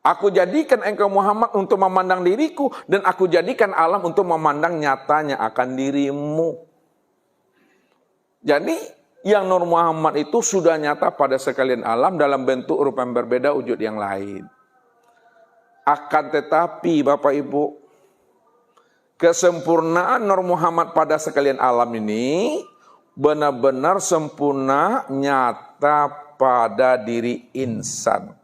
Aku jadikan engkau Muhammad untuk memandang diriku, dan aku jadikan alam untuk memandang nyatanya akan dirimu. Jadi yang Nur Muhammad itu sudah nyata pada sekalian alam dalam bentuk rupa yang berbeda, wujud yang lain. Akan tetapi Bapak Ibu, kesempurnaan Nur Muhammad pada sekalian alam ini benar-benar sempurna nyata pada diri insan.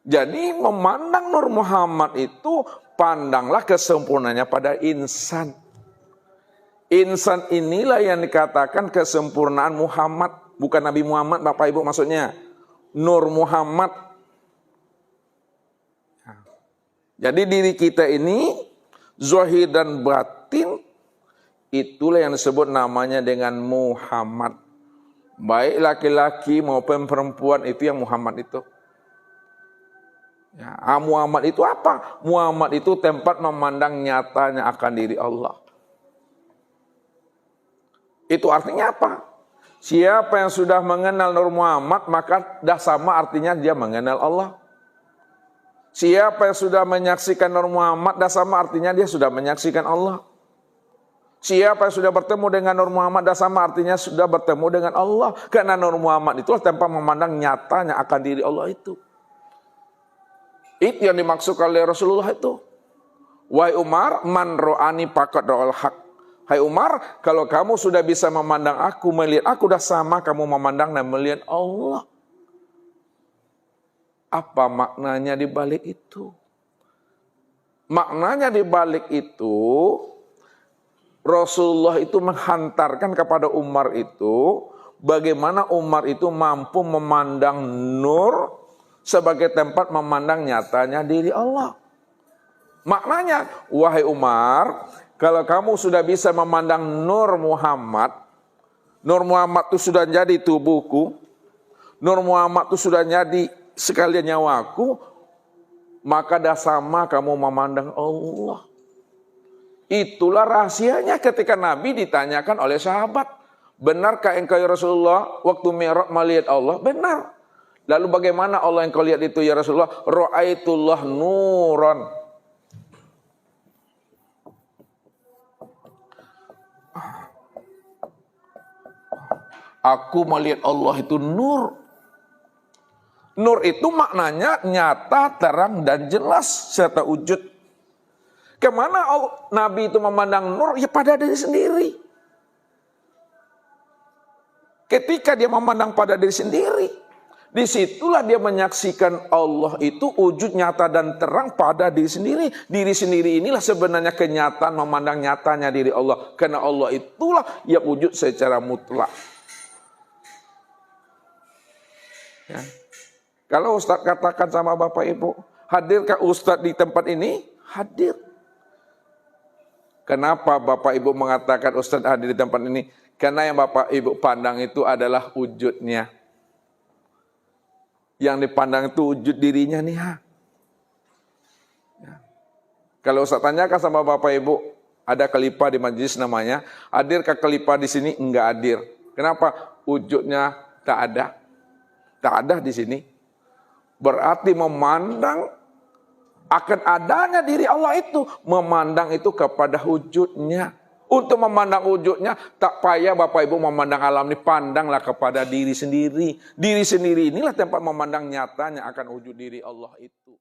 Jadi memandang Nur Muhammad itu pandanglah kesempurnaannya pada insan. Insan inilah yang dikatakan kesempurnaan Muhammad. Bukan Nabi Muhammad Bapak Ibu maksudnya. Nur Muhammad. Jadi diri kita ini, zahir dan batin, itulah yang disebut namanya dengan Muhammad. Baik laki-laki maupun perempuan itu yang Muhammad itu. Ya, Muhammad itu apa? Muhammad itu tempat memandang nyatanya akan diri Allah. Itu artinya apa? Siapa yang sudah mengenal Nur Muhammad, maka dah sama artinya dia mengenal Allah. Siapa yang sudah menyaksikan Nur Muhammad, dah sama artinya dia sudah menyaksikan Allah. Siapa yang sudah bertemu dengan Nur Muhammad, dah sama artinya sudah bertemu dengan Allah. Karena Nur Muhammad itulah tempat memandang nyatanya akan diri Allah itu. Itu yang dimaksud oleh Rasulullah itu. Wahai Umar, man ro'ani faqad ra'al haq. Hai Umar, kalau kamu sudah bisa memandang aku, melihat aku, dah sama kamu memandang dan melihat Allah. Apa maknanya di balik itu? Maknanya di balik itu, Rasulullah itu menghantarkan kepada Umar itu, bagaimana Umar itu mampu memandang nur sebagai tempat memandang nyatanya diri Allah. Maknanya, wahai Umar, kalau kamu sudah bisa memandang Nur Muhammad itu sudah jadi tubuhku, Nur Muhammad itu sudah jadi sekalian nyawaku, maka dah sama kamu memandang Allah. Itulah rahasianya ketika Nabi ditanyakan oleh sahabat, benarkah engkau ya Rasulullah waktu Mi'raj melihat Allah? Benar. Lalu bagaimana Allah yang kau lihat itu ya Rasulullah? Ra'aitullah nuran. Aku melihat Allah itu nur. Nur itu maknanya nyata, terang, dan jelas serta wujud. Kemana Nabi itu memandang nur? Ya pada diri sendiri. Ketika dia memandang pada diri sendiri, disitulah dia menyaksikan Allah itu wujud nyata dan terang pada diri sendiri. Diri sendiri inilah sebenarnya kenyataan memandang nyatanya diri Allah. Karena Allah itulah yang wujud secara mutlak. Ya. Kalau Ustadz katakan sama Bapak Ibu, hadirkah Ustadz di tempat ini? Hadir. Kenapa Bapak Ibu mengatakan Ustadz hadir di tempat ini? Karena yang Bapak Ibu pandang itu adalah wujudnya. Yang dipandang itu wujud dirinya nih. Ya. Kalau Ustadz tanyakan sama Bapak Ibu, ada khalifah di majelis namanya, hadirkah khalifah di sini? Enggak hadir. Kenapa? Wujudnya tak ada. Tak ada di sini. Berarti memandang akan adanya diri Allah itu. Memandang itu kepada wujudnya. Untuk memandang wujudnya, tak payah Bapak Ibu memandang alam ini. Pandanglah kepada diri sendiri. Diri sendiri inilah tempat memandang nyatanya akan wujud diri Allah itu.